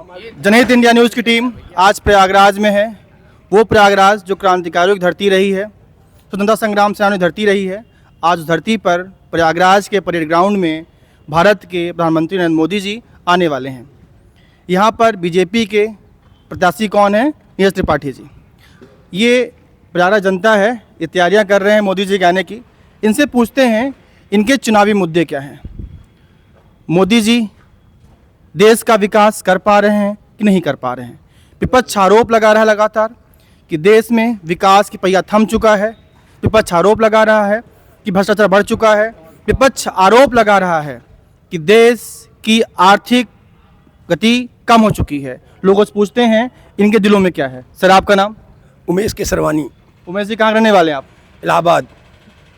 जनहित India news की team आज प्रयागराज में है। वो प्रयागराज जो क्रांतिकारियों की धरती रही है, स्वतंत्रता संग्राम सेनानियों की धरती रही है। आज उस धरती पर प्रयागराज के परेड ग्राउंड में भारत के प्रधानमंत्री नरेंद्र मोदी जी आने वाले हैं। यहाँ पर बीजेपी के प्रत्याशी कौन है? नीरज त्रिपाठी जी। ये प्रयागराज जनता है, ये तैयारियाँ कर रहे हैं मोदी जी के आने की। इनसे पूछते हैं इनके चुनावी मुद्दे क्या हैं। मोदी जी देश का विकास कर पा रहे हैं कि नहीं कर पा रहे हैं? विपक्ष आरोप लगा रहा है लगातार कि देश में विकास की पहिया थम चुका है। विपक्ष आरोप लगा रहा है कि भ्रष्टाचार बढ़ चुका है। विपक्ष आरोप लगा रहा है कि देश की आर्थिक गति कम हो चुकी है। लोगों से पूछते हैं इनके दिलों में क्या है। सर, आपका नाम? उमेश केसरवानी। उमेश जी, कहाँ रहने वाले हैं आप? इलाहाबाद,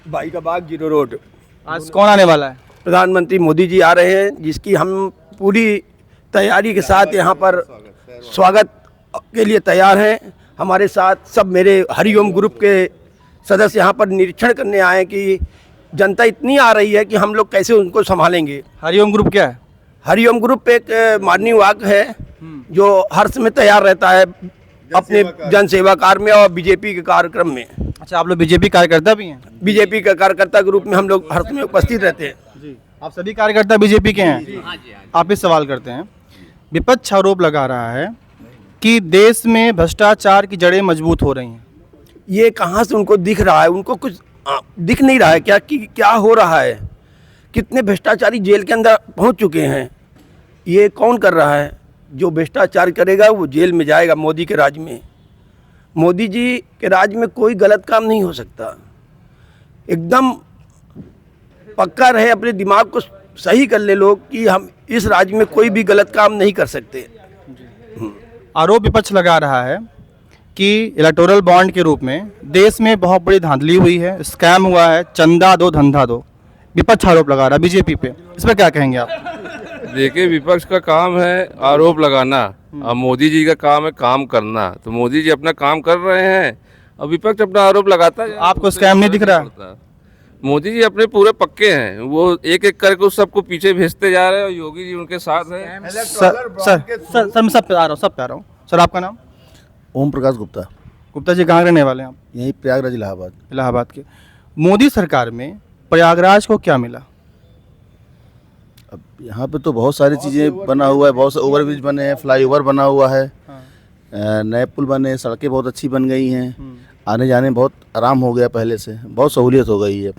भाई का बाग, जीरो रोड। आज कौन आने वाला है? प्रधानमंत्री मोदी जी आ रहे हैं, जिसकी हम पूरी तैयारी के साथ यहाँ पर स्वागत के लिए तैयार हैं। हमारे साथ सब मेरे हरिओम ग्रुप के सदस्य यहाँ पर निरीक्षण करने आए कि जनता इतनी आ रही है कि हम लोग कैसे उनको संभालेंगे। हरिओम ग्रुप क्या है? हरिओम ग्रुप एक मॉर्निंग वॉक है जो हर समय तैयार रहता है अपने जन सेवा कार्य में और बीजेपी के कार्यक्रम में। अच्छा, आप लोग बीजेपी कार्यकर्ता भी हैं? बीजेपी का कार्यकर्ता ग्रुप में हम लोग हर समय उपस्थित रहते हैं। जी, आप सभी कार्यकर्ता बीजेपी के हैं? आप इस सवाल करते हैं। विपक्ष आरोप लगा रहा है कि देश में भ्रष्टाचार की जड़ें मजबूत हो रही हैं। ये कहाँ से उनको दिख रहा है? उनको कुछ दिख नहीं रहा है क्या कि क्या हो रहा है? कितने भ्रष्टाचारी जेल के अंदर पहुंच चुके हैं? ये कौन कर रहा है? जो भ्रष्टाचार करेगा वो जेल में जाएगा। मोदी के राज में, मोदी जी के राज में कोई गलत काम नहीं हो सकता। एकदम पक्का रहे, अपने दिमाग को सही कर ले लोग कि हम इस राज्य में कोई भी गलत काम नहीं कर सकते। आरोप विपक्ष लगा रहा है कि इलेक्टोरल बॉन्ड के रूप में देश में बहुत बड़ी धांधली हुई है, स्कैम हुआ है, चंदा दो धंधा दो। विपक्ष आरोप लगा रहा है बीजेपी पे, इस पर क्या कहेंगे आप? देखिए, विपक्ष का काम है आरोप लगाना और मोदी जी का काम है काम करना। तो मोदी जी अपना काम कर रहे हैं और विपक्ष अपना आरोप लगाता है। आपको स्कैम नहीं दिख रहा? मोदी जी अपने पूरे पक्के हैं, वो एक एक करके उस सबको पीछे भेजते जा रहे हैं और योगी जी उनके साथ हैं। सर मैं सब पे आ रहा हूँ। सर, आपका नाम? ओम प्रकाश गुप्ता। गुप्ता जी, कहाँ रहने वाले हैं आप? यहीं प्रयागराज, इलाहाबाद। इलाहाबाद के। मोदी सरकार में प्रयागराज को क्या मिला? अब यहाँ पे तो बहुत सारी चीज़ें बना हुआ है, बहुत से ओवरब्रिज बने हैं, फ्लाईओवर बना हुआ है, नए पुल बने, सड़कें बहुत अच्छी बन गई हैं, आने जाने में बहुत आराम हो गया, पहले से बहुत सहूलियत हो गई है।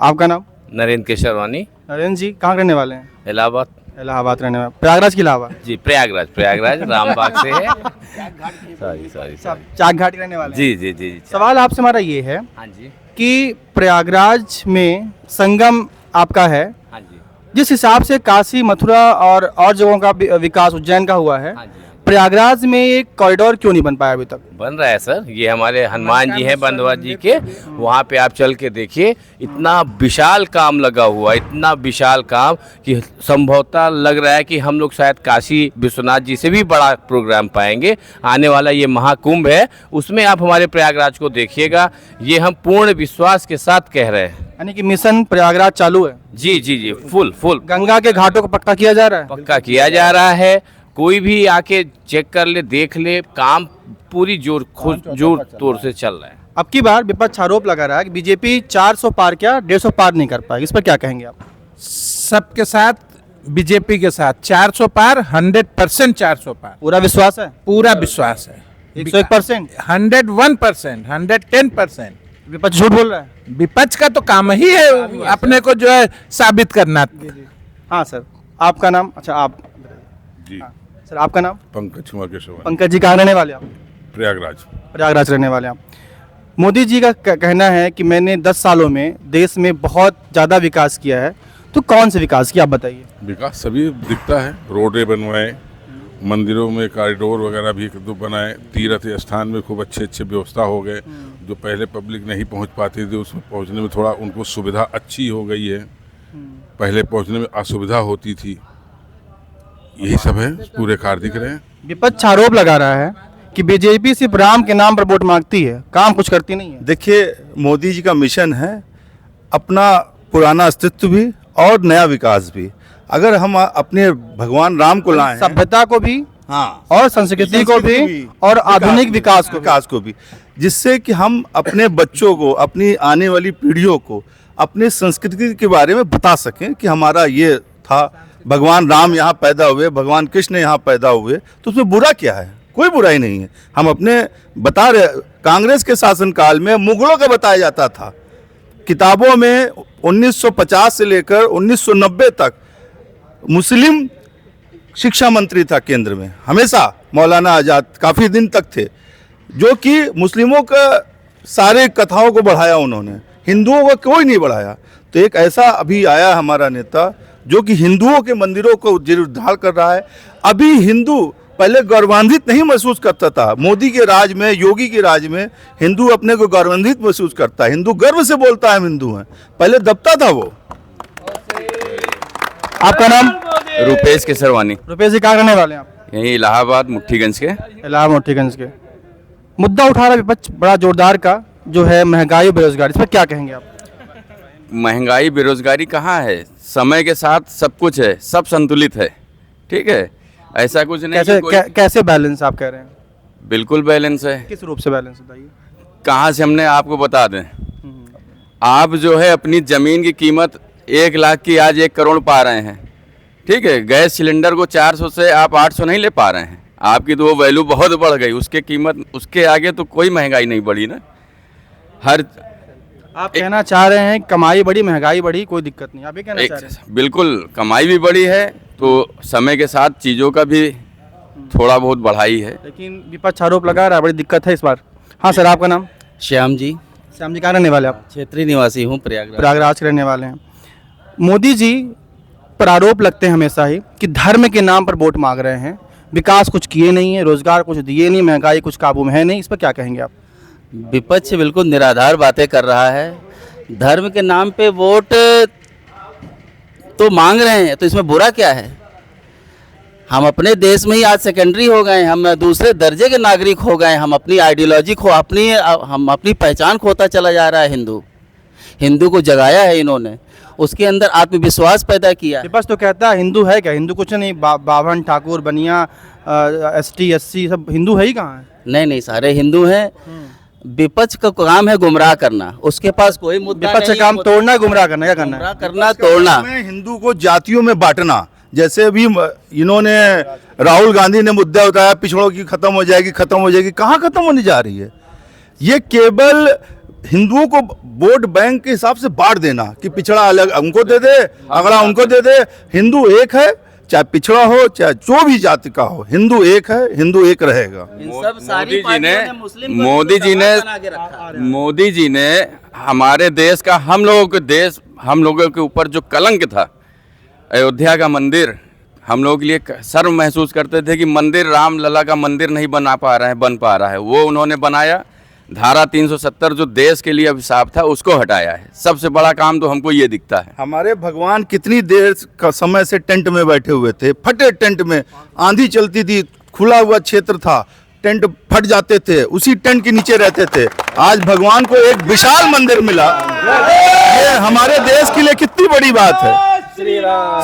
आपका नाम? नरेंद्र केसरवानी। नरेंद्र जी, कहाँ रहने वाले हैं? इलाहाबाद। इलाहाबाद रहने वाले। प्रयागराज की इलाहाबाद? जी, प्रयागराज रामबाग से है। सॉरी चाक घाटी रहने वाले हैं? जी। सवाल आपसे हमारा ये है हाँ जी, कि प्रयागराज में संगम आपका है, हाँ जी, जिस हिसाब से काशी, मथुरा और जगहों का विकास उज्जैन का हुआ है, हाँ जी। प्रयागराज में एक कॉरिडोर क्यों नहीं बन पाया अभी तक? बन रहा है सर। ये हमारे हनुमान जी हैं बंदवा जी के, वहाँ पे आप चल के देखिए, इतना विशाल काम लगा हुआ, इतना विशाल काम कि संभवतः लग रहा है कि हम लोग शायद काशी विश्वनाथ जी से भी बड़ा प्रोग्राम पाएंगे। आने वाला ये महाकुंभ है, उसमें आप हमारे प्रयागराज को देखिएगा। ये हम पूर्ण विश्वास के साथ कह रहे हैं। यानी कि मिशन प्रयागराज चालू है? जी, फुल गंगा के घाटों को पक्का किया जा रहा है? पक्का किया जा रहा है। कोई भी आके चेक कर ले, देख ले, काम पूरी जोर तोड़ से चल रहा है। अब की बार विपक्ष आरोप लगा रहा है कि बीजेपी 400 पार क्या 150 पार नहीं कर पाएगी, इस पर क्या कहेंगे आप? सबके साथ, बीजेपी के साथ 400 पार, 100% 400 पार। पूरा विश्वास है? पूरा विश्वास है। 101%? 101%, 110%। विपक्ष झूठ बोल रहा है? विपक्ष का तो काम ही है अपने को जो है साबित करना। हाँ सर, आपका नाम? अच्छा, आप जी। सर, आपका नाम? पंकज कुमार केशव। पंकज जी, कहाँ रहने वाले आप? प्रयागराज। प्रयागराज रहने वाले आप। मोदी जी का कहना है कि मैंने 10 सालों में देश में बहुत ज़्यादा विकास किया है। तो कौन से विकास किया, आप बताइए। विकास सभी दिखता है, रोडें बनवाए, मंदिरों में कॉरिडोर वगैरह भी एक दो बनाए, तीर्थ स्थान में खूब अच्छे व्यवस्था हो गए। जो पहले पब्लिक नहीं पहुंच पाती थी, उसमें पहुंचने में थोड़ा उनको सुविधा अच्छी हो गई है। पहले पहुंचने में असुविधा होती थी। यही सब है, पूरे कार्य दिख रहे हैं। विपक्ष आरोप लगा रहा है कि बीजेपी सिर्फ राम के नाम पर वोट मांगती है, काम कुछ करती नहीं है। देखिए, मोदी जी का मिशन है अपना पुराना अस्तित्व भी और नया विकास भी। अगर हम अपने भगवान राम को लाएं, सभ्यता को भी हाँ, और संस्कृति को भी और आधुनिक विकास को भी, जिससे कि हम अपने बच्चों को, अपनी आने वाली पीढ़ियों को अपने संस्कृति के बारे में बता सकें कि हमारा ये था, भगवान राम यहाँ पैदा हुए, भगवान कृष्ण यहाँ पैदा हुए, तो उसमें बुरा क्या है? कोई बुराई नहीं है। हम अपने बता रहे, कांग्रेस के शासनकाल में मुगलों का बताया जाता था किताबों में। 1950 से लेकर 1990 तक मुस्लिम शिक्षा मंत्री था केंद्र में, हमेशा मौलाना आज़ाद काफ़ी दिन तक थे, जो कि मुस्लिमों का सारे कथाओं को बढ़ाया उन्होंने, हिंदुओं को कोई नहीं बढ़ाया। तो एक ऐसा अभी आया हमारा नेता जो कि हिंदुओं के मंदिरों को जीर्णोद्धार कर रहा है। अभी हिंदू पहले गौरवान्वित नहीं महसूस करता था, मोदी के राज में, योगी के राज में हिंदू अपने को गौरवान्वित महसूस करता है, हिंदू गर्व से बोलता है हम हिंदू हैं, पहले दबता था वो। आपका नाम? रुपेश केसरवानी। रुपेश जी, कहाँ रहने वाले हैं आप? यहीं इलाहाबाद मुट्ठीगंज के। इलाहाबाद मुट्ठीगंज के। मुद्दा उठा रहा है विपक्ष बड़ा जोरदार का, जो है महंगाई और बेरोजगारी, इस पर क्या कहेंगे आप? महंगाई बेरोजगारी कहाँ है? समय के साथ सब कुछ है, सब संतुलित है, ठीक है, ऐसा कुछ नहीं। कैसे बैलेंस आप कह रहे हैं? बिल्कुल बैलेंस है। किस रूप से बैलेंस बताइए? कहाँ से हमने आपको बता दें, आप जो है अपनी ज़मीन की कीमत 1 लाख की आज 1 करोड़ पा रहे हैं, ठीक है, गैस सिलेंडर को 400 से आप 800 नहीं ले पा रहे हैं, आपकी तो वो वैल्यू बहुत बढ़ गई, उसके कीमत, उसके आगे तो कोई महंगाई नहीं बढ़ी ना। आप कहना चाह रहे हैं कमाई बढ़ी, महंगाई बढ़ी, कोई दिक्कत नहीं, आप ये कहना चाह रहे हैं? बिल्कुल, कमाई भी बढ़ी है, तो समय के साथ चीज़ों का भी थोड़ा बहुत बढ़ाई है। लेकिन विपक्ष आरोप लगा रहा है, बड़ी दिक्कत है इस बार। हाँ सर, आपका नाम? श्याम जी। श्याम जी, कहाँ रहने वाले आप? क्षेत्रीय निवासी हूँ, प्रयागराज के रहने वाले हैं। मोदी जी पर आरोप लगते हैं हमेशा ही कि धर्म के नाम पर वोट मांग रहे हैं, विकास कुछ किए नहीं है, रोजगार कुछ दिए नहीं, महंगाई कुछ काबू में है नहीं, इस पर क्या कहेंगे आप? विपक्ष बिल्कुल निराधार बातें कर रहा है। धर्म के नाम पे वोट तो मांग रहे हैं, तो इसमें बुरा क्या है? हम अपने देश में ही आज सेकेंडरी हो गए, हम दूसरे दर्जे के नागरिक हो गए, हम अपनी आइडियोलॉजी खो, हम अपनी पहचान खोता चला जा रहा है। हिंदू को जगाया है इन्होंने, उसके अंदर आत्मविश्वास पैदा किया। विपक्ष तो कहता है हिंदू है क्या? हिंदू कुछ नहीं, बावन, ठाकुर, बनिया, ST SC सब हिंदू है ही कहाँ है? नहीं, सारे हिंदू हैं। विपक्ष का काम है गुमराह करना, उसके पास कोई मुद्दा नहीं। विपक्ष का काम तोड़ना, गुमराह करना, क्या करना है? गुमराह करना, तोड़ना। हिंदू को जातियों में बांटना, जैसे अभी इन्होंने राहुल गांधी ने मुद्दा उठाया पिछड़ों की खत्म हो जाएगी, कहाँ खत्म होने जा रही है? ये केवल हिंदुओं को वोट बैंक के हिसाब से बांट देना कि पिछड़ा अलग उनको दे दे, अगला उनको दे दे। हिंदू एक है, चाहे पिछड़ा हो, चाहे जो भी जाति का हो, हिंदू एक है, हिंदू एक रहेगा। मोदी जी ने हमारे देश का, हम लोगों के ऊपर जो कलंक था, अयोध्या का मंदिर, हम लोगों के लिए शर्म महसूस करते थे कि मंदिर, राम लला का मंदिर नहीं बन पा रहा है, वो उन्होंने बनाया। धारा 370 जो देश के लिए अभिशाप था, उसको हटाया है। सबसे बड़ा काम तो हमको ये दिखता है। हमारे भगवान कितनी देर का समय से टेंट में बैठे हुए थे, फटे टेंट में, आंधी चलती थी, खुला हुआ क्षेत्र था, टेंट फट जाते थे, उसी टेंट के नीचे रहते थे। आज भगवान को एक विशाल मंदिर मिला, ये हमारे देश के लिए कितनी बड़ी बात है।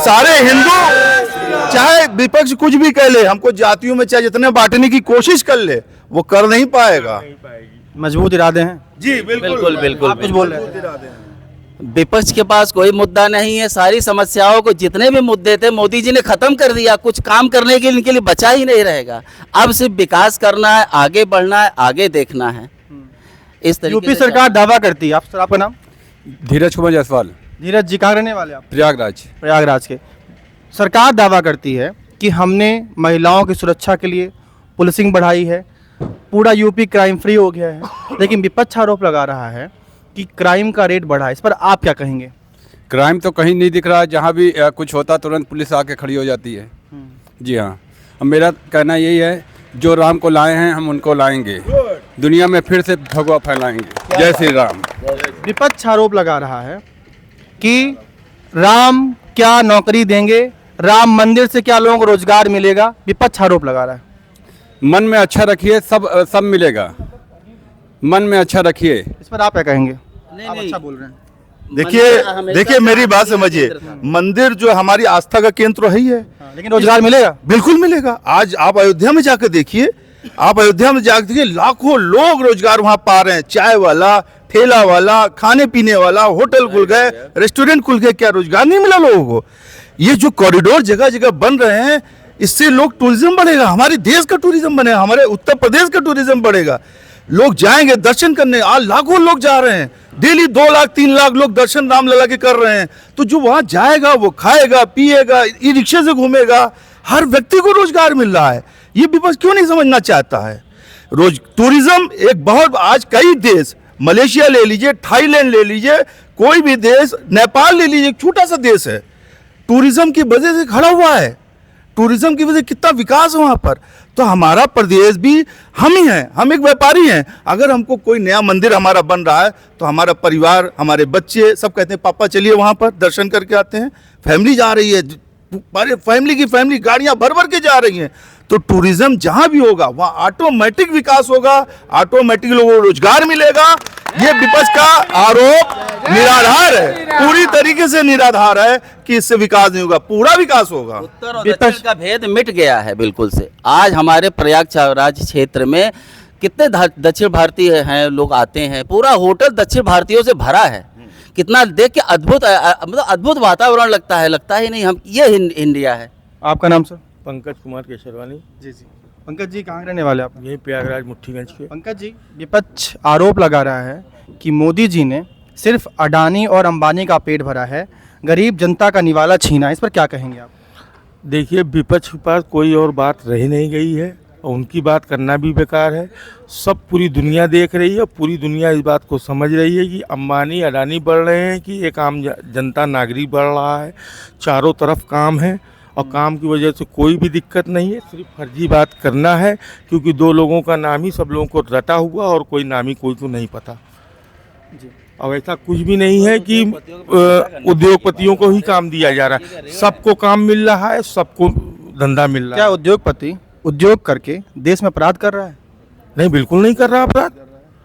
सारे हिंदू, चाहे विपक्ष कुछ भी कह ले, हमको जातियों में चाहे जितने बांटने की कोशिश कर ले, वो कर नहीं पाएगा। मजबूत इरादे हैं जी, बिल्कुल। आप कुछ बोल रहे हैं? विपक्ष के पास कोई मुद्दा नहीं है। सारी समस्याओं को, जितने भी मुद्दे थे, मोदी जी ने खत्म कर दिया। कुछ काम करने के लिए इनके लिए बचा ही नहीं रहेगा। अब सिर्फ विकास करना है, आगे बढ़ना है, आगे देखना है। इस तरीके यूपी सरकार दावा करती है। आपका नाम? धीरज कुमार जायसवाल। धीरज जी, कहाँ रहने वाले आप? प्रयागराज के। सरकार दावा करती है कि हमने महिलाओं की सुरक्षा के लिए पुलिसिंग बढ़ाई है, पूरा यूपी क्राइम फ्री हो गया है, लेकिन विपक्ष आरोप लगा रहा है कि क्राइम का रेट बढ़ा है। इस पर आप क्या कहेंगे? क्राइम तो कहीं नहीं दिख रहा, जहाँ भी कुछ होता तुरंत पुलिस आके खड़ी हो जाती है। जी हाँ, अब मेरा कहना यही है, जो राम को लाए हैं हम उनको लाएंगे, दुनिया में फिर से भगवा फैलाएंगे। जय श्री राम। विपक्ष आरोप लगा रहा है कि राम क्या नौकरी देंगे, राम मंदिर से क्या लोगों को रोजगार मिलेगा। विपक्ष आरोप लगा रहा है। मन में अच्छा रखिए, सब मिलेगा। मन में अच्छा रखिए। इस पर आप क्या कहेंगे? नहीं, अच्छा बोल रहे हैं। देखिए मेरी बात समझिए, मंदिर जो हमारी आस्था का केंद्र है ही है, लेकिन रोजगार मिलेगा? बिल्कुल मिलेगा। आज आप अयोध्या में जाकर देखिए, आप अयोध्या में जाकर देखिए, लाखों लोग रोजगार वहां पा रहे हैं। चाय वाला, ठेला वाला, खाने पीने वाला, होटल खुल गए, रेस्टोरेंट खुल गए, क्या रोजगार नहीं मिला लोगों को? ये जो कॉरिडोर जगह जगह बन रहे हैं, इससे लोग टूरिज्म बढ़ेगा, हमारे देश का टूरिज्म बनेगा, हमारे उत्तर प्रदेश का टूरिज्म बढ़ेगा। लोग जाएंगे दर्शन करने, आज लाखों लोग जा रहे हैं, डेली 2 लाख 3 लाख लोग दर्शन रामलला के कर रहे हैं। तो जो वहां जाएगा वो खाएगा पिएगा, ई रिक्शे से घूमेगा, हर व्यक्ति को रोजगार मिल रहा है। ये विपक्ष क्यों नहीं समझना चाहता है? रोज टूरिज्म एक बहुत, आज कई देश, मलेशिया ले लीजिए, थाईलैंड ले लीजिए, कोई भी देश, नेपाल ले लीजिए, एक छोटा सा देश है, टूरिज्म की वजह से खड़ा हुआ है। टूरिज्म की वजह से कितना विकास है वहाँ पर। तो हमारा प्रदेश भी हम ही हैं, हम एक व्यापारी हैं। अगर हमको कोई नया मंदिर हमारा बन रहा है तो हमारा परिवार, हमारे बच्चे सब कहते हैं पापा चलिए वहाँ पर दर्शन करके आते हैं। फैमिली जा रही है, फैमिली की फैमिली गाड़ियाँ भर भर के जा रही हैं। तो टूरिज्म जहाँ भी होगा वहाँ ऑटोमेटिक विकास होगा, ऑटोमेटिक लोगों को रोजगार मिलेगा। ये विपक्ष का आरोप निराधार है, पूरी तरीके से निराधार है कि इससे विकास नहीं होगा, पूरा विकास होगा। उत्तर और दक्षिण का भेद मिट गया है बिल्कुल से। आज हमारे प्रयागराज क्षेत्र में कितने दक्षिण भारतीय हैं, लोग आते हैं, पूरा होटल दक्षिण भारतीयों से भरा है। कितना देख के अद्भुत, मतलब अद्भुत वातावरण लगता है नहीं हम ये इंडिया है। आपका नाम सर? पंकज कुमार केसरवानी। जी। पंकज जी कहाँ रहने वाले आप? यही प्रयागराज मुट्ठीगंज के। पंकज जी, विपक्ष आरोप लगा रहा है कि मोदी जी ने सिर्फ अडानी और अंबानी का पेट भरा है, गरीब जनता का निवाला छीना। इस पर क्या कहेंगे आप? देखिए, विपक्ष के पास कोई और बात रह नहीं गई है और उनकी बात करना भी बेकार है। सब पूरी दुनिया देख रही है, पूरी दुनिया इस बात को समझ रही है कि अंबानी अडानी बढ़ रहे हैं कि एक आम जनता नागरिक बढ़ रहा है। चारों तरफ काम है और काम की वजह से कोई भी दिक्कत नहीं है। सिर्फ फर्जी बात करना है, क्योंकि 2 लोगों का नाम ही सब लोगों को रटा हुआ और कोई नाम ही कोई को नहीं पता। और ऐसा कुछ भी नहीं है कि उद्योगपतियों को ही काम दिया जा रहा है, सबको काम मिल रहा है, सबको धंधा मिल रहा है। क्या उद्योगपति उद्योग करके देश में अपराध कर रहा है? नहीं, बिल्कुल नहीं कर रहा अपराध।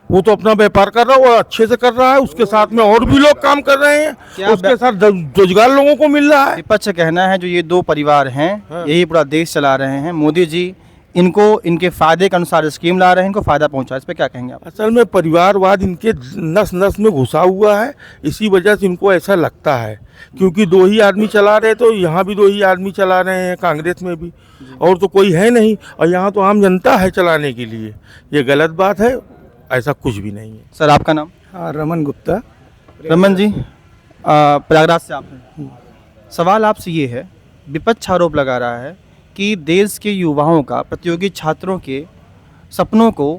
वो तो अपना व्यापार कर रहा है, वो अच्छे से कर रहा है, उसके साथ में और भी लोग काम कर रहे हैं, उसके साथ रोजगार लोगों को मिल रहा है। विपक्ष का कहना है जो ये 2 परिवार हैं, यही पूरा देश चला रहे हैं, मोदी जी इनको इनके फायदे के अनुसार स्कीम ला रहे हैं, इनको फायदा पहुंचा। इस पे क्या कहेंगे आप? असल में परिवारवाद इनके नस नस में घुसा हुआ है, इसी वजह से इनको ऐसा लगता है, क्योंकि 2 ही आदमी चला रहे, तो यहाँ भी 2 ही आदमी चला रहे हैं, कांग्रेस में भी, और तो कोई है नहीं, और यहाँ तो आम जनता है चलाने के लिए। ये गलत बात है, ऐसा कुछ भी नहीं है। सर आपका नाम? हाँ, रमन गुप्ता। रमन जी, प्रयागराज से आप हैं। सवाल आपसे ये है, विपक्ष आरोप लगा रहा है कि देश के युवाओं का, प्रतियोगी छात्रों के सपनों को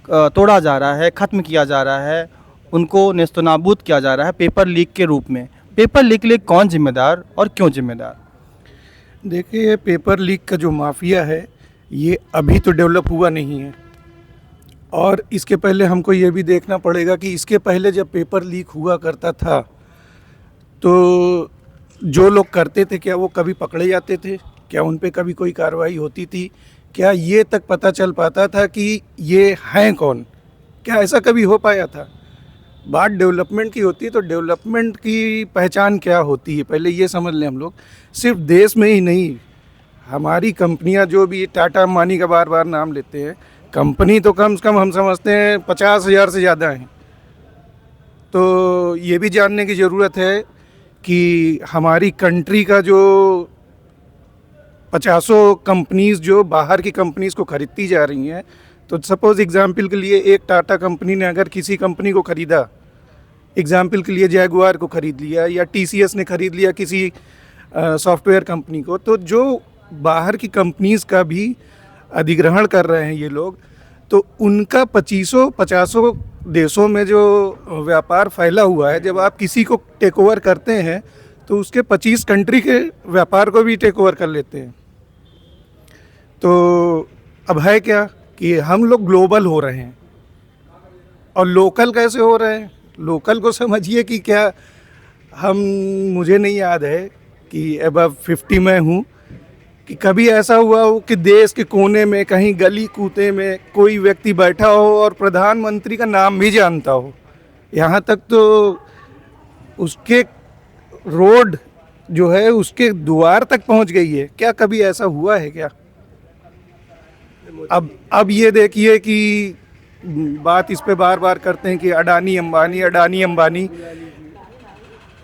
तोड़ा जा रहा है, ख़त्म किया जा रहा है, उनको नेस्तनाबूद किया जा रहा है पेपर लीक के रूप में। पेपर लीक के लिए कौन जिम्मेदार और क्यों जिम्मेदार? देखिए, पेपर लीक का जो माफिया है ये अभी तो डेवलप हुआ नहीं है, और इसके पहले हमको ये भी देखना पड़ेगा कि इसके पहले जब पेपर लीक हुआ करता था तो जो लोग करते थे क्या वो कभी पकड़े जाते थे? क्या उन पे कभी कोई कार्रवाई होती थी? क्या ये तक पता चल पाता था कि ये हैं कौन? क्या ऐसा कभी हो पाया था? बात डेवलपमेंट की होती है तो डेवलपमेंट की पहचान क्या होती है पहले ये समझ लें हम लोग। सिर्फ देश में ही नहीं, हमारी कंपनियां जो भी, टाटा अंबानी का बार बार नाम लेते हैं, कंपनी तो कम से कम हम समझते हैं 50,000 से ज़्यादा हैं। तो ये भी जानने की ज़रूरत है कि हमारी कंट्री का जो 50 कंपनीज़ जो बाहर की कंपनीज़ को ख़रीदती जा रही हैं, तो सपोज़ एग्ज़ाम्पल के लिए एक टाटा कंपनी ने अगर किसी कंपनी को ख़रीदा, एग्ज़ाम्पल के लिए जैगुआर को ख़रीद लिया या TCS ने ख़रीद लिया किसी सॉफ्टवेयर कंपनी को, तो जो बाहर की कंपनीज़ का भी अधिग्रहण कर रहे हैं ये लोग, तो उनका 50 देशों में जो व्यापार फैला हुआ है, जब आप किसी को टेक ओवर करते हैं तो उसके 25 कंट्री के व्यापार को भी टेक ओवर कर लेते हैं। तो अब है क्या कि हम लोग ग्लोबल हो रहे हैं और लोकल कैसे हो रहे हैं? लोकल को समझिए कि क्या हम, मुझे नहीं याद है कि अबव 50 में हूँ कि कभी ऐसा हुआ हो कि देश के कोने में कहीं गली कूते में कोई व्यक्ति बैठा हो और प्रधानमंत्री का नाम भी जानता हो। यहाँ तक तो उसके रोड जो है उसके द्वार तक पहुंच गई है। क्या कभी ऐसा हुआ है क्या? अब ये देखिए कि बात इस पे बार बार करते हैं कि अडानी अंबानी, अडानी अंबानी।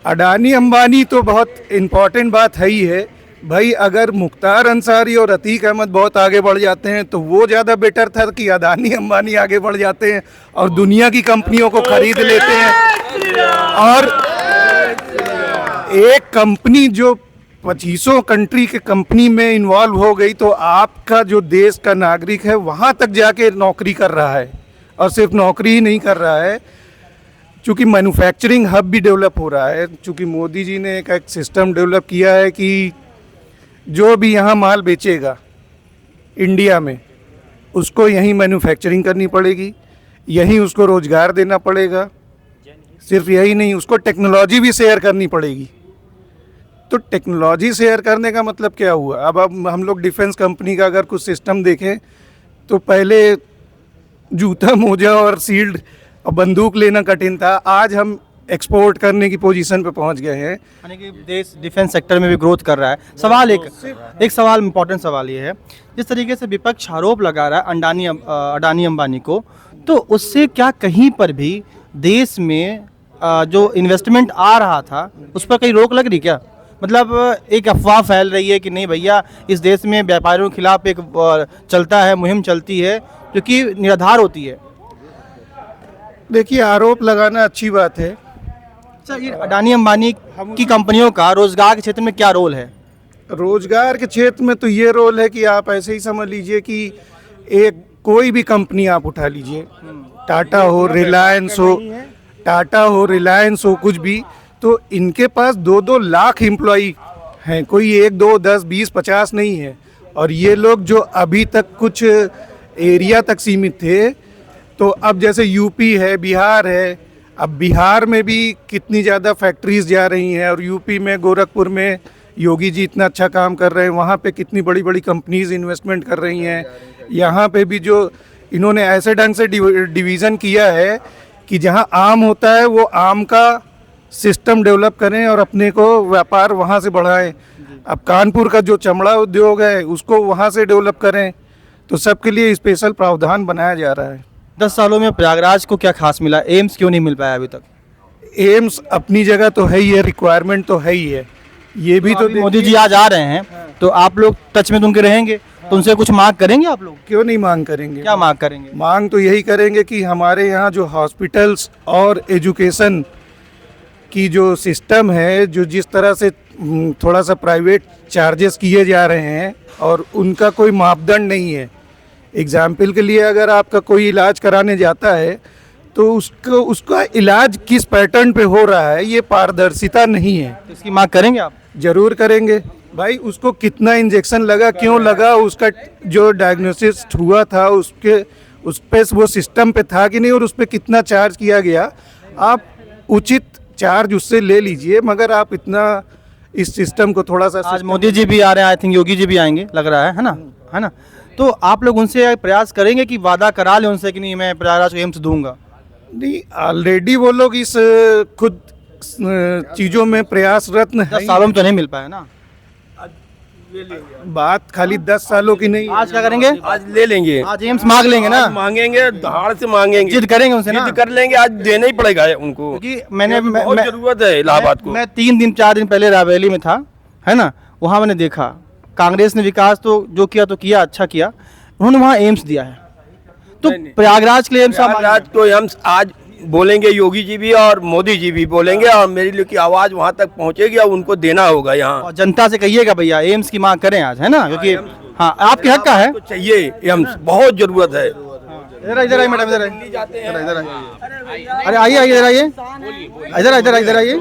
अडानी अंबानी तो बहुत इम्पोर्टेंट बात है ही है भाई। अगर मुख्तार अंसारी और अतीक अहमद बहुत आगे बढ़ जाते हैं तो वो ज़्यादा बेटर था कि अडानी अंबानी आगे बढ़ जाते हैं और दुनिया की कंपनियों को खरीद लेते हैं। और एक कंपनी जो 2500 कंट्री के कंपनी में इन्वॉल्व हो गई तो आपका जो देश का नागरिक है वहाँ तक जाके नौकरी कर रहा है। और सिर्फ नौकरी ही नहीं कर रहा है, चूँकि मैन्युफैक्चरिंग हब भी डेवलप हो रहा है। चूँकि मोदी जी ने एक सिस्टम डेवलप किया है कि जो भी यहाँ माल बेचेगा इंडिया में उसको यहीं मैन्युफैक्चरिंग करनी पड़ेगी, यहीं उसको रोज़गार देना पड़ेगा। सिर्फ यही नहीं, उसको टेक्नोलॉजी भी शेयर करनी पड़ेगी। तो टेक्नोलॉजी शेयर करने का मतलब क्या हुआ? अब हम लोग डिफेंस कंपनी का अगर कुछ सिस्टम देखें तो पहले जूता मोजा और शील्ड और बंदूक लेना कठिन था, आज हम एक्सपोर्ट करने की पोजीशन पे पहुंच गए हैं। यानी कि देश डिफेंस सेक्टर में भी ग्रोथ कर रहा है। सवाल एक सवाल इम्पोर्टेंट सवाल ये है, जिस तरीके से विपक्ष आरोप लगा रहा है अडानी अंबानी को, तो उससे क्या कहीं पर भी देश में जो इन्वेस्टमेंट आ रहा था उस पर कहीं रोक लग रही क्या? मतलब एक अफवाह फैल रही है कि नहीं भैया इस देश में व्यापारियों के खिलाफ एक चलता है, मुहिम चलती है जो कि निराधार होती है। देखिए, आरोप लगाना अच्छी बात है। अच्छा, ये अडानी अंबानी की कंपनियों का रोजगार के क्षेत्र में क्या रोल है? रोजगार के क्षेत्र में तो ये रोल है कि आप ऐसे ही समझ लीजिए कि एक कोई भी कंपनी आप उठा लीजिए, टाटा हो, रिलायंस हो, कुछ भी, तो इनके पास 2-2 लाख एम्प्लॉई हैं। कोई 1, 2, 10, 20, 50 नहीं है। और ये लोग जो अभी तक कुछ एरिया तक सीमित थे, तो अब जैसे यूपी है, बिहार है, अब बिहार में भी कितनी ज़्यादा फैक्ट्रीज जा रही हैं और यूपी में गोरखपुर में योगी जी इतना अच्छा काम कर रहे हैं, वहाँ पे कितनी बड़ी बड़ी कंपनीज इन्वेस्टमेंट कर रही हैं। यहाँ पे भी जो इन्होंने ऐसे ढंग से डिवीज़न किया है कि जहाँ आम होता है वो आम का सिस्टम डेवलप करें और अपने को व्यापार वहाँ से बढ़ाएं। अब कानपुर का जो चमड़ा उद्योग है उसको वहाँ से डेवलप करें। तो सबके लिए स्पेशल प्रावधान बनाया जा रहा है। 10 सालों में प्रयागराज को क्या खास मिला? एम्स क्यों नहीं मिल पाया अभी तक? एम्स अपनी जगह तो है ही है, रिक्वायरमेंट तो है ही है। ये भी तो मोदी जी आज आ रहे हैं, तो आप लोग टच में तो उनके रहेंगे, तो उनसे कुछ मांग करेंगे आप लोग? क्यों नहीं मांग करेंगे? क्या मांग करेंगे? मांग तो यही करेंगे कि हमारे यहाँ जो हॉस्पिटल्स और एजुकेशन की जो सिस्टम है, जो जिस तरह से थोड़ा सा प्राइवेट चार्जेस किए जा रहे हैं और उनका कोई मापदंड नहीं है। एग्जाम्पल के लिए अगर आपका कोई इलाज कराने जाता है तो उसका इलाज किस पैटर्न पे हो रहा है ये पारदर्शिता नहीं है। तो इसकी मांग करेंगे आप? जरूर करेंगे भाई। उसको कितना इंजेक्शन लगा, क्यों लगा, उसका जो डायग्नोसिस हुआ था उस पे वो सिस्टम पे था कि नहीं और उस पर कितना चार्ज किया गया, आप उचित चार्ज उससे ले लीजिए। मगर आप इतना इस सिस्टम को थोड़ा सा, आज मोदी जी भी आ रहे हैं, आई थिंक योगी जी भी आएंगे लग रहा है ना? तो आप लोग उनसे प्रयास करेंगे कि वादा करा लें उनसे कि नहीं मैं प्रयागराज को एम्स दूंगा? नहीं, ऑलरेडी वो लोग इस खुद चीज़ों में प्रयासरत हैं। 10 सालों में तो नहीं मिल पाया ना। बात खाली 10 सालों की नहीं। आज क्या करेंगे? आज ले लेंगे, आज एम्स मांग लेंगे ना? मांगेंगे, धाड़ से मांगेंगे, जिद करेंगे उनसे ना? जिद कर लेंगे, आज देना ही पड़ेगा उनको, क्योंकि मैंने बहुत जरूरत है इलाहाबाद को। मैं 3-4 दिन पहले रायबरेली में था, है ना, वहाँ मैंने देखा कांग्रेस ने विकास तो जो किया तो किया, अच्छा किया, उन्होंने वहाँ एम्स दिया है। तो प्रयागराज के लिए एम्स तो एम्स आज बोलेंगे, योगी जी भी और मोदी जी भी बोलेंगे और मेरी लिए की आवाज वहाँ तक पहुँचेगी और उनको देना होगा। यहाँ और जनता से कहिएगा भैया एम्स की मांग करें आज, है ना, क्योंकि हाँ आपके हक का है, तो चाहिए एम्स, बहुत जरूरत है। इधर आइए मैडम, इधर आइए, अरे आइए इधर आइए, इधर आइए,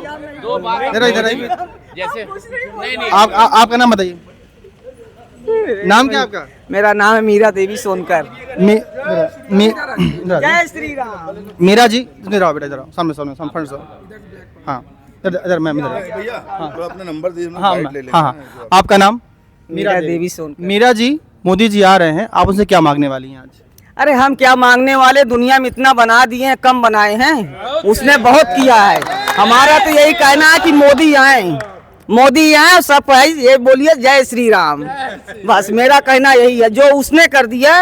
आपका नाम बताइए। नाम क्या आपका? मेरा नाम है मीरा देवी सोनकर। जय श्री राम। मीरा जी इधर आओ बेटा, इधर आओ, सामने फ्रंट से। हाँ इधर मैम, इधर अपना नंबर दीजिए। हाँ, आपका नाम? मीरा देवी सोनकर। मीरा जी, मोदी जी आ रहे हैं, आप उनसे क्या मांगने वाली हैं आज? अरे हम क्या मांगने वाले, दुनिया में इतना बना दिए हैं, कम बनाए हैं, उसने बहुत किया है। हमारा तो यही कहना है कि मोदी आए, मोदी आए, सब भाई ये बोलिए जय श्री राम। बस मेरा कहना यही है, जो उसने कर दिया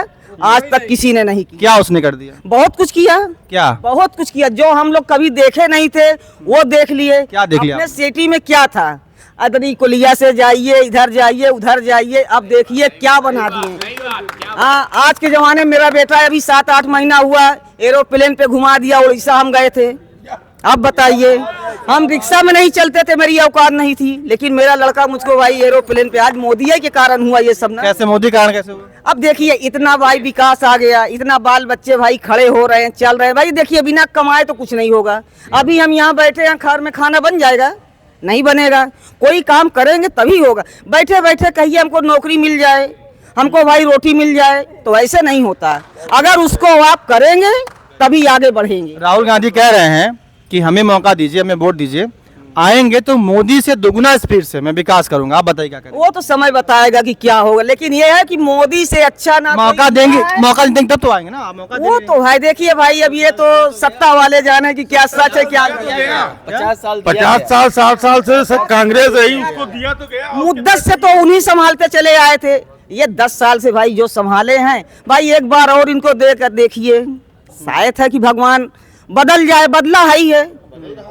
आज तक किसी ने नहीं किया। क्या उसने कर दिया? बहुत कुछ किया। क्या? बहुत कुछ किया, जो हम लोग कभी देखे नहीं थे वो देख लिए। क्या देख लिया? अपने सिटी में क्या था, अदरी कोलिया से जाइए, इधर जाइए, उधर जाइए, अब देखिए क्या बना दिए। हाँ, आज के जमाने में मेरा बेटा अभी 7-8 महीना हुआ एरोप्लेन पे घुमा दिया, उड़ीसा हम गए थे। अब बताइए, हम रिक्शा में नहीं चलते थे, मेरी औकात नहीं थी, लेकिन मेरा लड़का मुझको भाई एरोप्लेन पे, आज मोदी के कारण हुआ ये सब ना। कैसे मोदी के कारण कैसे हुआ? अब देखिए इतना भाई विकास आ गया, इतना बाल बच्चे भाई खड़े हो रहे हैं, चल रहे हैं। भाई देखिए बिना कमाए तो कुछ नहीं होगा। अभी हम यहाँ बैठे हैं, घर में खाना बन जाएगा? नहीं बनेगा। कोई काम करेंगे तभी होगा। बैठे बैठे कहिए हमको नौकरी मिल जाए, हमको भाई रोटी मिल जाए, तो ऐसे नहीं होता। अगर उसको आप करेंगे तभी आगे बढ़ेंगे। राहुल गांधी कह रहे हैं कि हमें मौका दीजिए, हमें वोट दीजिए, आएंगे तो मोदी से दुगना स्पीड से मैं विकास करूंगा। आप बताइए क्या करें? वो तो समय बताएगा कि क्या होगा, लेकिन ये है कि मोदी से अच्छा ना मौका देंगे, मौका देंगे तब तो आएंगे ना। आप मौका वो तो भाई देखिए भाई, अब ये तो सत्ता वाले जाने की क्या सच है क्या। 50 साल 60 साल से कांग्रेस रही, उसको दिया तो गया। मुद्दत से तो उन्हीं संभालते चले आए थे। ये 10 साल से भाई जो संभाले हैं भाई, एक बार और इनको देकर देखिए, शायद है कि भगवान बदल जाए। बदला है ही है,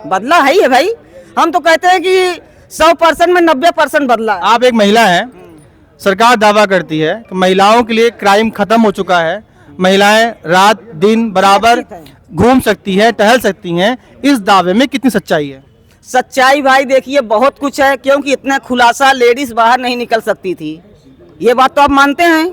बदला है ही है भाई। हम तो कहते हैं कि 100% में 90% बदला है। आप एक महिला हैं, सरकार दावा करती है कि महिलाओं के लिए क्राइम खत्म हो चुका है, महिलाएं रात दिन बराबर घूम सकती है, टहल सकती हैं। इस दावे में कितनी सच्चाई है? सच्चाई भाई देखिए बहुत कुछ है, क्योंकि इतना खुलासा लेडीज बाहर नहीं निकल सकती थी। ये बात तो आप मानते हैं?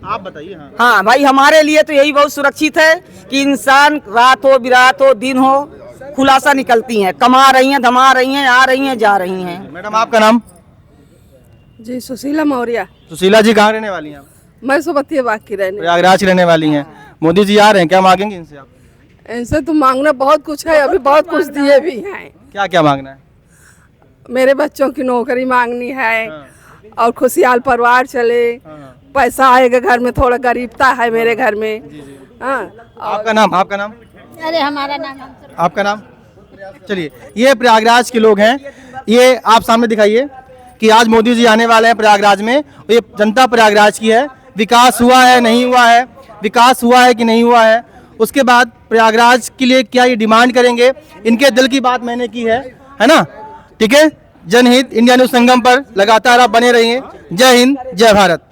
आप बताइए। हाँ भाई, हमारे लिए तो यही बहुत सुरक्षित है कि इंसान रात हो बिरात हो दिन हो खुलासा निकलती हैं, कमा रही हैं, धमा रही हैं, आ रही हैं, जा रही हैं। मैडम आपका नाम? जी सुशीला मौर्य। सुशीला जी कहाँ रहने वाली हैं आप? मैं सोबतिया बाग की रहने। प्रयागराज की रहने वाली हैं। मोदी जी आ रहे हैं, क्या मांगेंगे इनसे आप? इनसे तो मांगना बहुत कुछ है, अभी बहुत कुछ दिए भी हैं। क्या क्या मांगना है? मेरे बच्चों की नौकरी मांगनी है और खुशहाल परिवार चले, पैसा आएगा घर में, थोड़ा गरीबता है मेरे घर में। आपका नाम? आपका नाम? अरे हमारा नाम। आपका नाम? चलिए, ये प्रयागराज के लोग हैं। ये आप सामने दिखाइए कि आज मोदी जी आने वाले हैं प्रयागराज में। ये जनता प्रयागराज की है। विकास हुआ है नहीं हुआ है, विकास हुआ है कि नहीं हुआ है, उसके बाद प्रयागराज के लिए क्या ये डिमांड करेंगे, इनके दिल की बात मैंने की है ना। ठीक है, जनहित इंडिया न्यूज़ संगम पर लगातार आप बने रहिए। जय हिंद, जय भारत।